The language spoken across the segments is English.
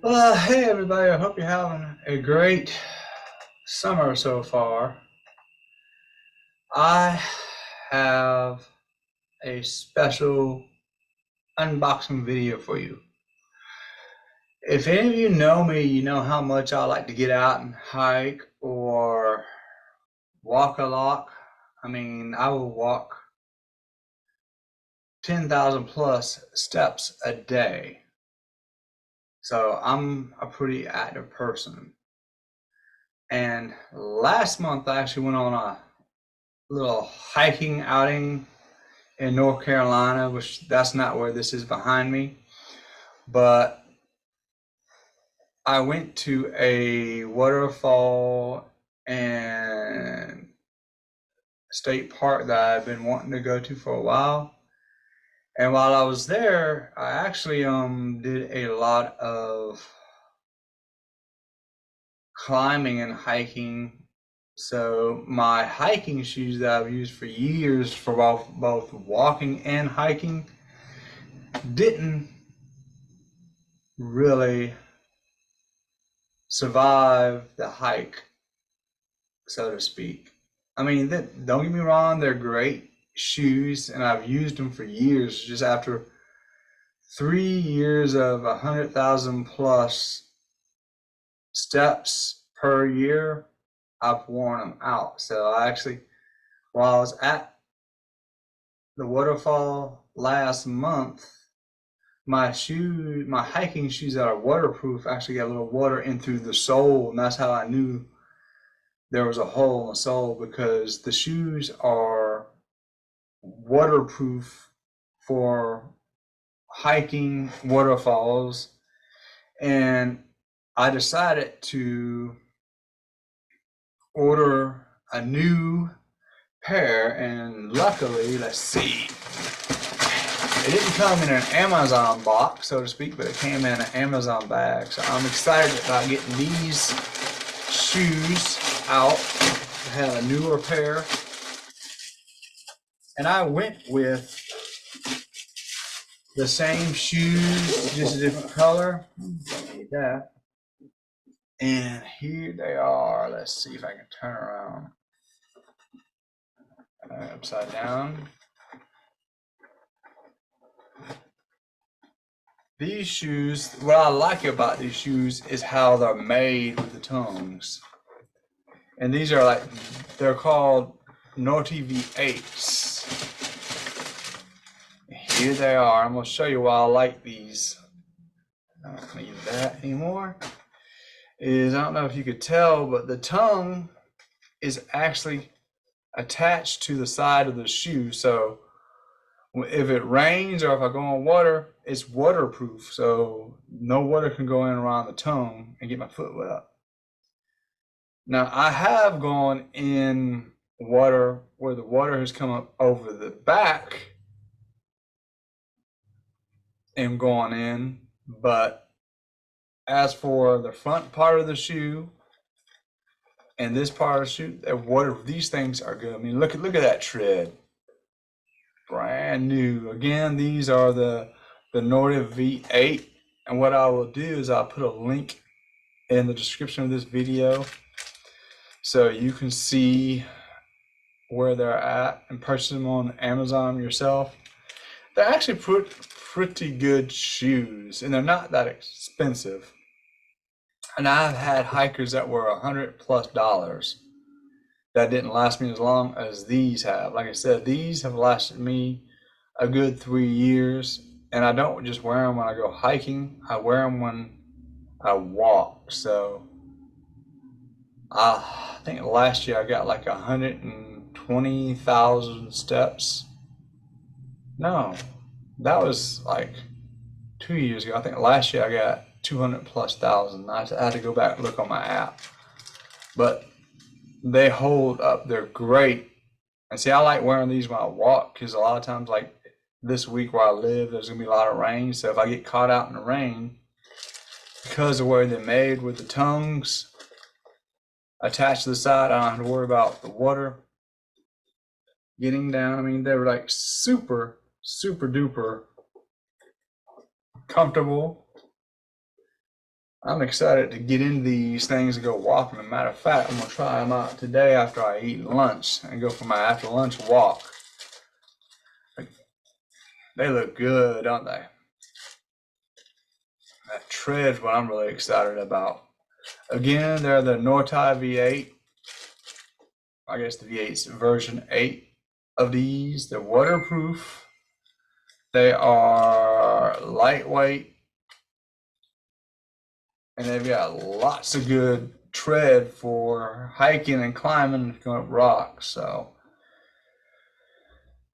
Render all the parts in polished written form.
Hey everybody, I hope you're having a great summer so far. I have a special unboxing video for you. If any of you know me, you know how much I like to get out and hike or walk a lot. I will walk 10,000 plus steps a day. So I'm a pretty active person. And last month I actually went on a little hiking outing in North Carolina, which that's not where this is behind me, but I went to a waterfall and state park that I've been wanting to go to for a while. And while I was there, I actually did a lot of climbing and hiking. So my hiking shoes that I've used for years for both walking and hiking didn't really survive the hike, so to speak. Don't get me wrong, they're great shoes and I've used them for years. Just after 3 years of 100,000 plus steps per year, I've worn them out. So while I was at the waterfall last month, my hiking shoes that are waterproof actually got a little water in through the sole, and that's how I knew there was a hole in the sole, because the shoes are waterproof for hiking waterfalls. And I decided to order a new pair, and luckily, let's see, it didn't come in an Amazon box, so to speak, but it came in an Amazon bag. So I'm excited about getting these shoes out. I have a newer pair. And I went with the same shoes, just a different color. Need that. And here they are. Let's see if I can turn around. Upside down. These shoes, what I like about these shoes is how they're made with the tongues. And these are they're called Naughty V8s. Here they are. I'm going to show you why I like these. I don't need that anymore. I don't know if you could tell, but the tongue is actually attached to the side of the shoe. So if it rains or if I go on water, it's waterproof. So no water can go in around the tongue and get my foot wet. Now I have gone in water where the water has come up over the back and gone in, but as for the front part of the shoe and this part of the shoe, these things are good. I mean, look at that tread. Brand new. Again, these are the Nordic V8, and what I will do is I'll put a link in the description of this video so you can see where they're at and purchase them on Amazon yourself. They're actually pretty good shoes, and they're not that expensive. And I've had hikers that were $100+ that didn't last me as long as these have. Like I said, these have lasted me a good 3 years, and I don't just wear them when I go hiking. I wear them when I walk. So I think last year I got like 120,000 steps. No, that was like 2 years ago. I think last year I got 200,000+. I had to go back and look on my app, but they hold up. They're great. And see, I like wearing these when I walk, because a lot of times, like this week where I live, there's gonna be a lot of rain. So if I get caught out in the rain, because of where they're made with the tongues attached to the side, I don't have to worry about the water getting down. I mean, they were like super duper comfortable. I'm excited to get into these things and go walking. As a matter of fact, I'm going to try them out today after I eat lunch and go for my after lunch walk. They look good, don't they? That tread's what I'm really excited about. Again, they're the Nortai V8. I guess the V8's version 8 of these. They're waterproof. They are lightweight. And they've got lots of good tread for hiking and climbing and going up rocks. So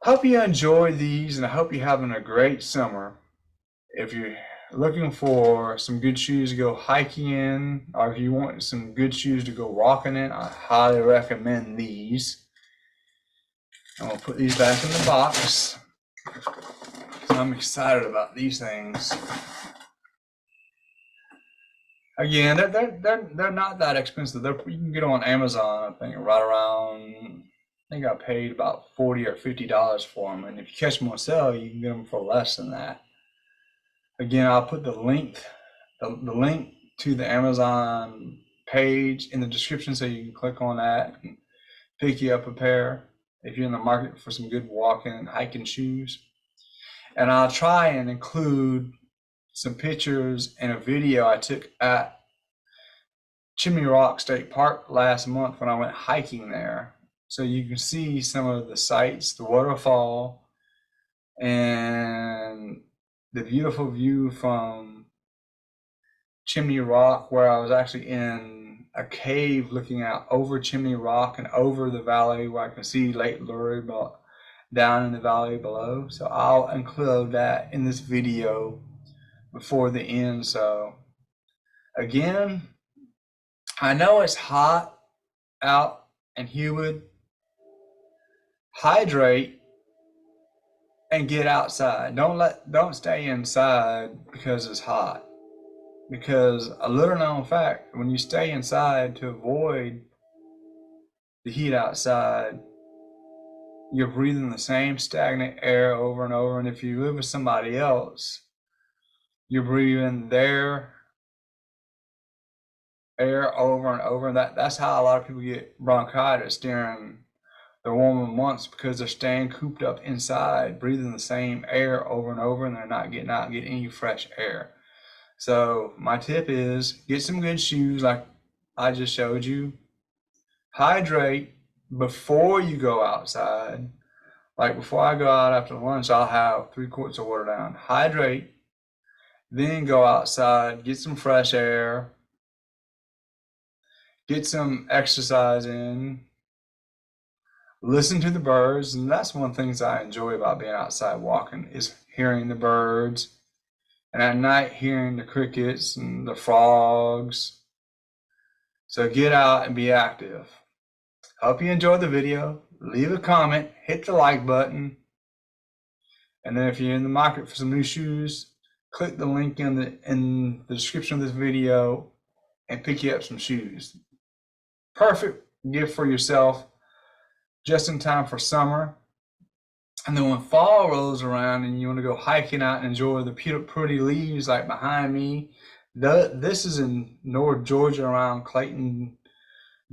hope you enjoy these, and I hope you're having a great summer. If you're looking for some good shoes to go hiking in, or if you want some good shoes to go walking in, I highly recommend these. I'm going to put these back in the box. I'm excited about these things. Again, they're not that expensive. You can get on Amazon, I think, right around, I think I paid about $40 or $50 for them. And if you catch them on sale, you can get them for less than that. Again, I'll put the link to the Amazon page in the description, so you can click on that and pick you up a pair if you're in the market for some good walking and hiking shoes. And I'll try and include some pictures and a video I took at Chimney Rock State Park last month when I went hiking there. So you can see some of the sights, the waterfall, and the beautiful view from Chimney Rock, where I was actually in a cave looking out over Chimney Rock and over the valley where I can see Lake Lurie down in the valley below. So I'll include that in this video before the end. So again, I know it's hot out and humid. Hydrate and get outside. Don't stay inside because it's hot. Because a little known fact, when you stay inside to avoid the heat outside, you're breathing the same stagnant air over and over. And if you live with somebody else, you're breathing their air over and over. And that's how a lot of people get bronchitis during the warmer months, because they're staying cooped up inside, breathing the same air over and over, and they're not getting out and getting any fresh air. So my tip is get some good shoes like I just showed you. Hydrate before you go outside. Like before I go out after lunch, I'll have 3 quarts of water down. Hydrate, then go outside, get some fresh air, get some exercise in, listen to the birds. And that's one of the things I enjoy about being outside walking, is hearing the birds. And at night, hearing the crickets and the frogs. So get out and be active. Hope you enjoyed the video. Leave a comment, hit the like button. And then if you're in the market for some new shoes, click the link in the description of this video and pick you up some shoes. Perfect gift for yourself, just in time for summer. And then when fall rolls around and you want to go hiking out and enjoy the pretty leaves like behind me, this is in North Georgia, around Clayton,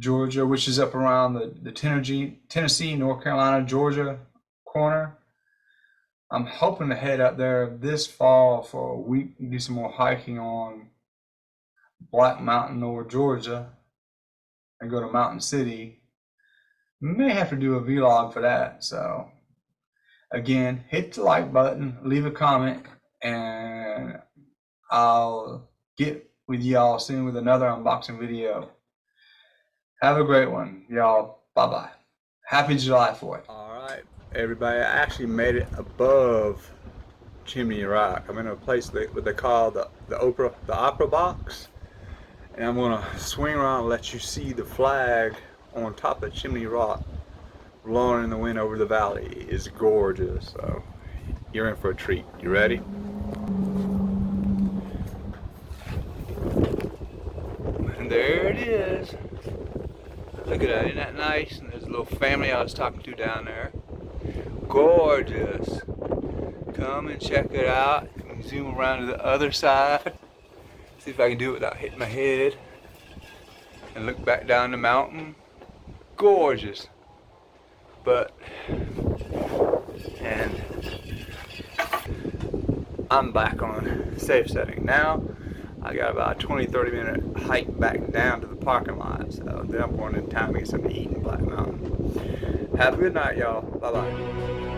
Georgia, which is up around the Tennessee, North Carolina, Georgia corner. I'm hoping to head up there this fall for a week and do some more hiking on Black Mountain, North Georgia, and go to Mountain City. May have to do a vlog for that. So again, hit the like button, leave a comment, and I'll get with y'all soon with another unboxing video. Have a great one, y'all. Bye-bye. Happy July 4th. All right, everybody. I actually made it above Chimney Rock. I'm in a place what they call the opera box. And I'm going to swing around and let you see the flag on top of Chimney Rock blowing in the wind over the valley. It's gorgeous. So you're in for a treat. You ready? And there it is. Look at that. Isn't that nice? And there's a little family I was talking to down there. Gorgeous. Come and check it out. You can zoom around to the other side. See if I can do it without hitting my head. And look back down the mountain. Gorgeous. But, and I'm back on safe setting now. I got about a 20-30 minute hike back down to the parking lot. So then I'm going in town to get something to eat in Black Mountain. Have a good night, y'all. Bye-bye.